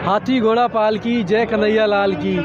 हाथी घोड़ा पाल की, जय कन्हैया लाल की।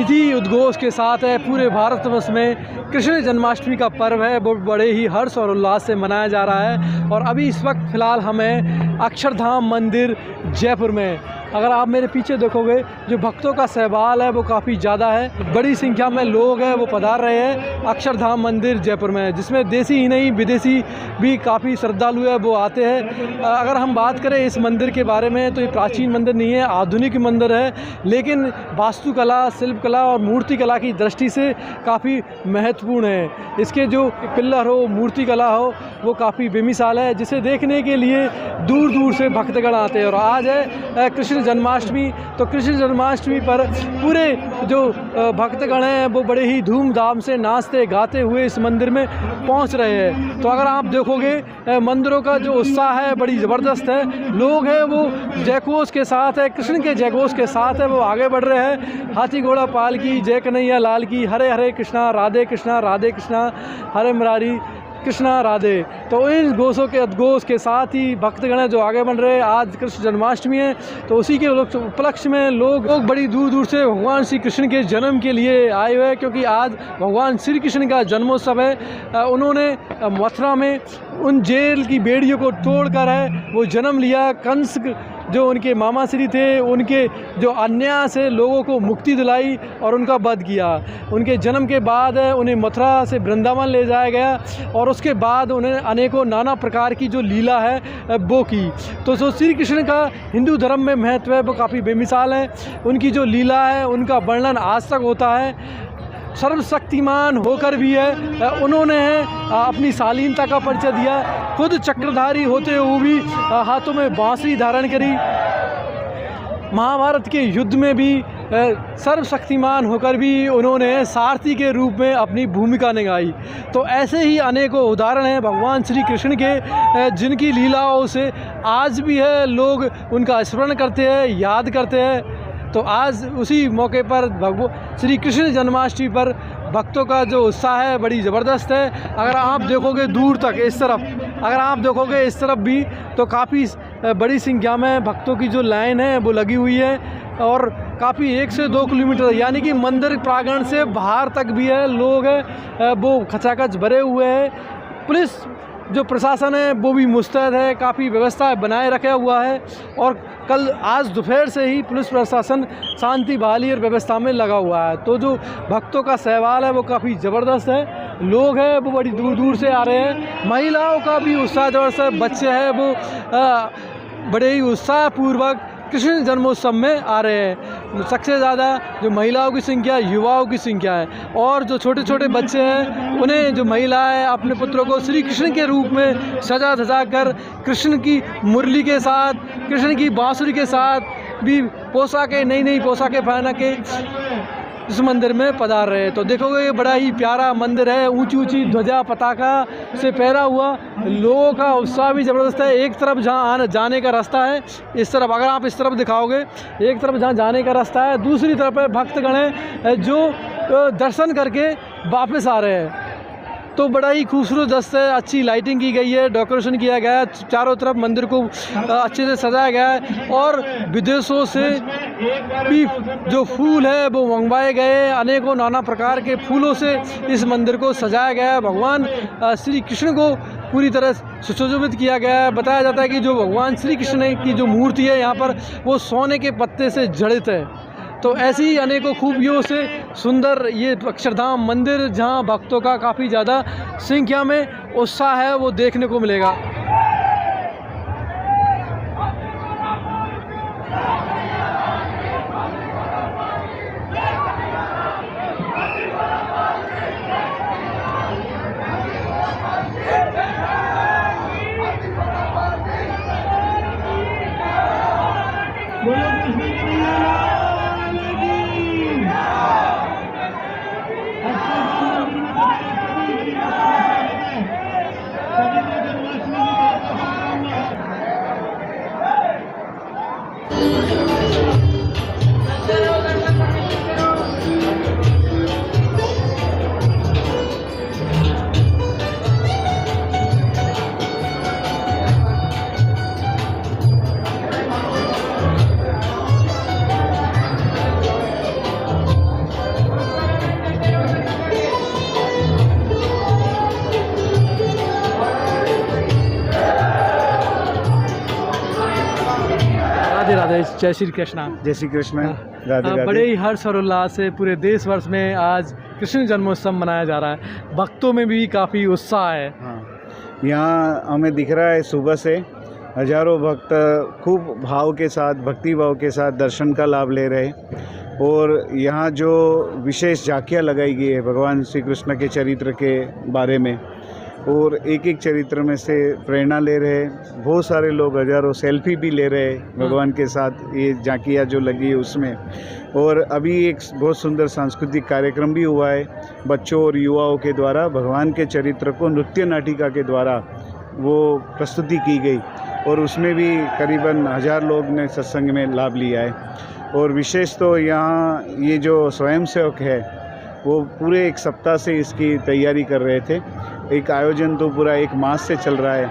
इसी उद्घोष के साथ है पूरे भारतवर्ष में कृष्ण जन्माष्टमी का पर्व है वो बड़े ही हर्ष और उल्लास से मनाया जा रहा है। और अभी इस वक्त फ़िलहाल हम हैं अक्षरधाम मंदिर जयपुर में। अगर आप मेरे पीछे देखोगे जो भक्तों का सहवाल है वो काफ़ी ज़्यादा है, बड़ी संख्या में लोग हैं वो पधार रहे हैं अक्षरधाम मंदिर जयपुर में, जिसमें देसी ही नहीं विदेशी भी काफ़ी श्रद्धालु है वो आते हैं। अगर हम बात करें इस मंदिर के बारे में तो ये प्राचीन मंदिर नहीं है, आधुनिक मंदिर है, लेकिन वास्तुकला, शिल्पकला और मूर्तिकला की दृष्टि से काफ़ी महत्वपूर्ण है। इसके जो पिल्लर हो, मूर्तिकला हो, वो काफ़ी बेमिसाल है, जिसे देखने के लिए दूर दूर से भक्तगण आते हैं। और आज है कृष्ण जन्माष्टमी, तो कृष्ण जन्माष्टमी पर पूरे जो भक्तगण हैं वो बड़े ही धूमधाम से नाचते गाते हुए इस मंदिर में पहुंच रहे हैं। तो अगर आप देखोगे मंदिरों का जो उत्साह है बड़ी ज़बरदस्त है, लोग हैं वो जयघोष के साथ है, कृष्ण के जयघोष के साथ है वो आगे बढ़ रहे हैं। हाथी घोड़ा पाल की, जय कन्हैया लाल की, हरे हरे कृष्णा राधे कृष्णा हरे मुरारी कृष्णा राधे। तो इन घोषों के उद्घोष के साथ ही भक्तगण जो आगे बढ़ रहे हैं। आज कृष्ण जन्माष्टमी है तो उसी के उपलक्ष्य में लोग बड़ी दूर दूर से भगवान श्री कृष्ण के जन्म के लिए आए हुए हैं, क्योंकि आज भगवान श्री कृष्ण का जन्मोत्सव है। उन्होंने मथुरा में उन जेल की बेड़ियों को तोड़कर है वो जन्म लिया। कंस जो उनके मामा श्री थे, उनके जो अन्याय से लोगों को मुक्ति दिलाई और उनका वध किया। उनके जन्म के बाद उन्हें मथुरा से वृंदावन ले जाया गया और उसके बाद उन्हें अनेकों नाना प्रकार की जो लीला है वो की। तो जो श्री कृष्ण का हिंदू धर्म में महत्व है वो काफ़ी बेमिसाल है। उनकी जो लीला है उनका वर्णन आज तक होता है। सर्वशक्तिमान होकर भी है उन्होंने अपनी शालीनता का परिचय दिया, खुद चक्रधारी होते हुए भी हाथों में बांसुरी धारण करी। महाभारत के युद्ध में भी सर्वशक्तिमान होकर भी उन्होंने सारथी के रूप में अपनी भूमिका निभाई। तो ऐसे ही अनेकों उदाहरण हैं भगवान श्री कृष्ण के, जिनकी लीलाओं से आज भी है लोग उनका स्मरण करते हैं, याद करते हैं। तो आज उसी मौके पर श्री कृष्ण जन्माष्टमी पर भक्तों का जो उत्साह है बड़ी ज़बरदस्त है। अगर आप देखोगे दूर तक इस तरफ, अगर आप देखोगे इस तरफ भी तो काफ़ी बड़ी संख्या में भक्तों की जो लाइन है वो लगी हुई है और काफ़ी 1 से 2 किलोमीटर यानी कि मंदिर प्रांगण से बाहर तक भी है लोग हैं वो खचाखच भरे हुए हैं। पुलिस जो प्रशासन है वो भी मुस्तैद है, काफ़ी व्यवस्था बनाए रखा हुआ है। और आज दोपहर से ही पुलिस प्रशासन शांति बहाली और व्यवस्था में लगा हुआ है। तो जो भक्तों का सहवाल है वो काफ़ी ज़बरदस्त है। लोग हैं वो बड़ी दूर दूर से आ रहे हैं। महिलाओं का भी उत्साह ज़बरदस्त है, बच्चे हैं वो बड़े ही उत्साहपूर्वक कृष्ण जन्मोत्सव में आ रहे हैं। सबसे ज़्यादा जो महिलाओं की संख्या, युवाओं की संख्या है। और जो छोटे छोटे बच्चे हैं उन्हें जो महिलाएं अपने पुत्रों को श्री कृष्ण के रूप में सजा धजा कर कृष्ण की मुरली के साथ, कृष्ण की बांसुरी के साथ भी पोशाकें, नई नई पोशाकें पहना के इस मंदिर में पधार रहे हैं। तो देखोगे ये बड़ा ही प्यारा मंदिर है, ऊंची ऊंची ध्वजा पताका से पहरा हुआ। लोगों का उत्साह भी ज़बरदस्त है। एक तरफ जहाँ जाने का रास्ता है, इस तरफ अगर आप इस तरफ दिखाओगे, एक तरफ जहाँ जाने का रास्ता है, दूसरी तरफ है भक्तगण है जो दर्शन करके वापस आ रहे हैं। तो बड़ा ही खूबसूरत दृश्य है, अच्छी लाइटिंग की गई है, डेकोरेशन किया गया है, चारों तरफ मंदिर को अच्छे से सजाया गया है। और विदेशों से भी जो फूल है वो मंगवाए गए हैं, अनेकों नाना प्रकार के फूलों से इस मंदिर को सजाया गया है। भगवान श्री कृष्ण को पूरी तरह सुशोभित किया गया है। बताया जाता है कि जो भगवान श्री कृष्ण की जो मूर्ति है यहाँ पर वो सोने के पत्ते से जड़ित है। तो ऐसी ही अनेकों खूबियों से सुंदर ये अक्षरधाम मंदिर, जहाँ भक्तों का काफ़ी ज़्यादा संख्या में उत्साह है वो देखने को मिलेगा। जय श्री कृष्णा। जय श्री कृष्ण। हाँ। राधे राधे। बड़े ही हर्ष और उल्लास से पूरे देश वर्ष में आज कृष्ण जन्मोत्सव मनाया जा रहा है। भक्तों में भी काफ़ी उत्साह है। हाँ, यहाँ हमें दिख रहा है सुबह से हजारों भक्त खूब भाव के साथ, भक्ति भाव के साथ दर्शन का लाभ ले रहे हैं। और यहाँ जो विशेष झांकियाँ लगाई गई है भगवान श्री कृष्ण के चरित्र के बारे में, और एक एक चरित्र में से प्रेरणा ले रहे हैं। बहुत सारे लोग हजारों सेल्फी भी ले रहे हैं भगवान के साथ, ये झांकियाँ जो लगी है उसमें। और अभी एक बहुत सुंदर सांस्कृतिक कार्यक्रम भी हुआ है बच्चों और युवाओं के द्वारा। भगवान के चरित्र को नृत्य नाटिका के द्वारा वो प्रस्तुति की गई, और उसमें भी करीबन 1000 लोग ने सत्संग में लाभ लिया है। और विशेष तो यहाँ ये जो स्वयंसेवक है वो पूरे एक सप्ताह से इसकी तैयारी कर रहे थे। एक आयोजन तो पूरा 1 मास से चल रहा है,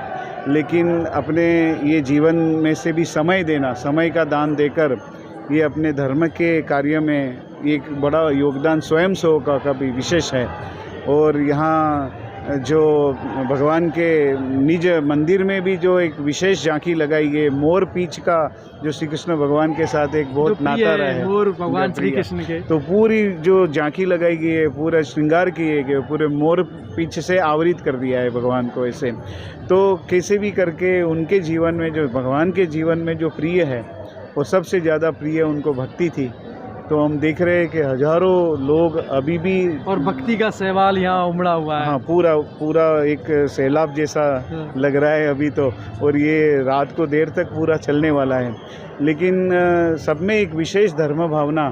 लेकिन अपने ये जीवन में से भी समय देना, समय का दान देकर ये अपने धर्म के कार्य में एक बड़ा योगदान स्वयंसेवकों का भी विशेष है। और यहाँ जो भगवान के निज मंदिर में भी जो एक विशेष झांकी लगाई गई, मोर पीछ का, जो श्री कृष्ण भगवान के साथ एक बहुत नाता रहा है, मोर भगवान श्री कृष्ण के, तो पूरी जो झांकी लगाई गई है, पूरा श्रृंगार किए गए, पूरे मोर पीछ से आवृत कर दिया है भगवान को ऐसे। तो कैसे भी करके उनके जीवन में, जो भगवान के जीवन में जो प्रिय है, वो सबसे ज़्यादा प्रिय उनको भक्ति थी। तो हम देख रहे हैं कि हजारों लोग अभी भी, और भक्ति का सैलाब यहाँ उमड़ा हुआ है। हाँ, पूरा एक सैलाब जैसा लग रहा है अभी तो, और ये रात को देर तक पूरा चलने वाला है। लेकिन सब में एक विशेष धर्म भावना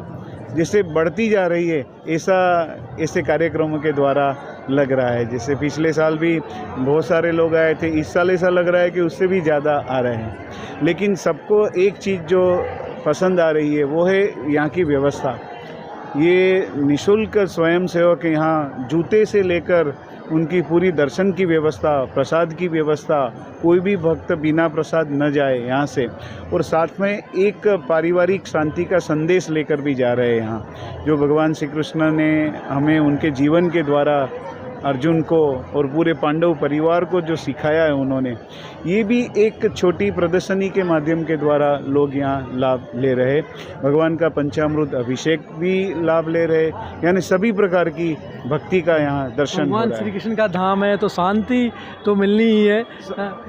जैसे बढ़ती जा रही है, ऐसे कार्यक्रमों के द्वारा लग रहा है। जैसे पिछले साल भी बहुत सारे लोग आए थे, इस साल ऐसा लग रहा है कि उससे भी ज़्यादा आ रहे हैं। लेकिन सबको एक चीज़ जो पसंद आ रही है वो है यहाँ की व्यवस्था। ये निःशुल्क स्वयंसेवक यहाँ जूते से लेकर उनकी पूरी दर्शन की व्यवस्था, प्रसाद की व्यवस्था, कोई भी भक्त बिना प्रसाद न जाए यहाँ से। और साथ में एक पारिवारिक शांति का संदेश लेकर भी जा रहे हैं यहाँ, जो भगवान श्री कृष्ण ने हमें उनके जीवन के द्वारा अर्जुन को और पूरे पांडव परिवार को जो सिखाया है उन्होंने, ये भी एक छोटी प्रदर्शनी के माध्यम के द्वारा लोग यहाँ लाभ ले रहे। भगवान का पंचामृत अभिषेक भी लाभ ले रहे, यानी सभी प्रकार की भक्ति का यहाँ दर्शन हो रहा है। भगवान श्री कृष्ण का धाम है तो शांति तो मिलनी ही है।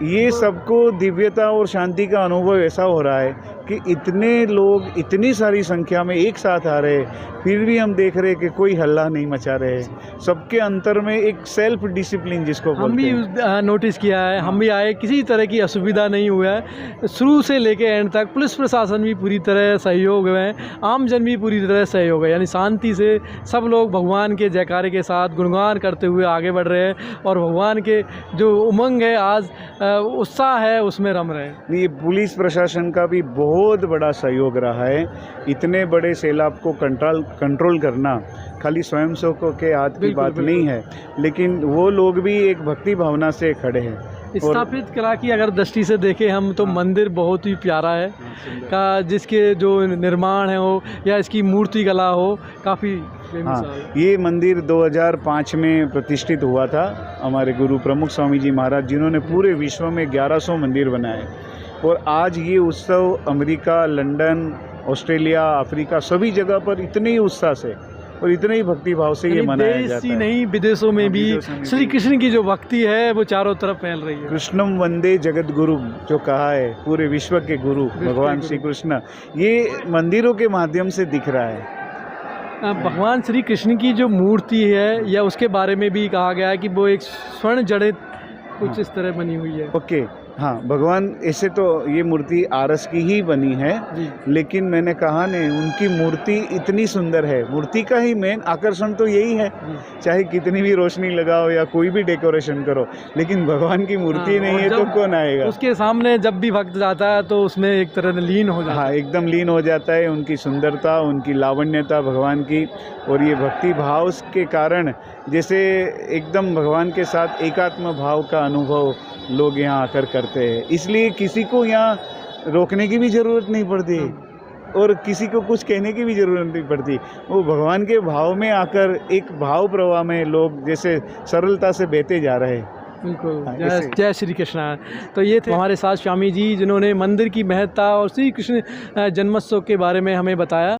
ये सबको दिव्यता और शांति का अनुभव ऐसा हो रहा है कि इतने लोग इतनी सारी संख्या में एक साथ आ रहे, फिर भी हम देख रहे कि कोई हल्ला नहीं मचा रहे। सबके अंतर में एक सेल्फ डिसिप्लिन जिसको बोलते हैं, हम भी नोटिस किया है। हम भी आए, किसी तरह की असुविधा नहीं हुआ है। शुरू से लेके एंड तक पुलिस प्रशासन भी पूरी तरह सहयोग है, आमजन भी पूरी तरह सहयोग है। यानी शांति से सब लोग भगवान के जयकारे के साथ गुणगान करते हुए आगे बढ़ रहे हैं, और भगवान के जो उमंग है, आज उत्साह है, उसमें रम रहे हैं। ये पुलिस प्रशासन का भी बहुत बड़ा सहयोग रहा है। इतने बड़े सैलाब को कंट्रोल करना खाली स्वयंसेवकों के हाथ की बात नहीं है, लेकिन वो लोग भी एक भक्ति भावना से खड़े हैं। स्थापित कला की अगर दृष्टि से देखें हम तो मंदिर बहुत ही प्यारा है का, जिसके जो निर्माण है हो या इसकी मूर्ति कला हो, काफ़ी ये मंदिर 2005 में प्रतिष्ठित हुआ था हमारे गुरु प्रमुख स्वामी जी महाराज, जिन्होंने पूरे विश्व में 1100 मंदिर बनाए। और आज ये उत्सव अमेरिका, लंदन, ऑस्ट्रेलिया, अफ्रीका सभी जगह पर इतने ही उत्साह से और इतने ही भक्ति भाव से ये मनाया जाता है। नहीं, विदेशों में भी श्री कृष्ण की जो भक्ति है वो चारों तरफ फैल रही है। कृष्णम वंदे जगत गुरु जो कहा है, पूरे विश्व के गुरु भगवान श्री कृष्ण, ये मंदिरों के माध्यम से दिख रहा है। भगवान श्री कृष्ण की जो मूर्ति है, या उसके बारे में भी कहा गया है कि वो एक स्वर्ण जड़ित कुछ इस तरह बनी हुई है। ओके, हाँ, भगवान ऐसे तो ये मूर्ति आरस की ही बनी है, लेकिन मैंने कहा नहीं, उनकी मूर्ति इतनी सुंदर है। मूर्ति का ही मेन आकर्षण तो यही है, चाहे कितनी भी रोशनी लगाओ या कोई भी डेकोरेशन करो, लेकिन भगवान की मूर्ति नहीं है तो कौन आएगा। उसके सामने जब भी भक्त जाता है तो उसमें एक तरह लीन हो जाता है। हाँ, एकदम लीन हो जाता है। उनकी सुंदरता, उनकी लावण्यता भगवान की, और ये भक्ति भाव के कारण जैसे एकदम भगवान के साथ एकात्म भाव का अनुभव लोग यहाँ आकर करते हैं। इसलिए किसी को यहाँ रोकने की भी ज़रूरत नहीं पड़ती और किसी को कुछ कहने की भी ज़रूरत नहीं पड़ती। वो भगवान के भाव में आकर एक भाव प्रवाह में लोग जैसे सरलता से बहते जा रहे हैं। बिल्कुल। हाँ, जय ऐसे। जय श्री कृष्ण। तो ये थे हमारे साथ स्वामी जी, जिन्होंने मंदिर की महत्ता और श्री कृष्ण जन्मोत्सव के बारे में हमें बताया।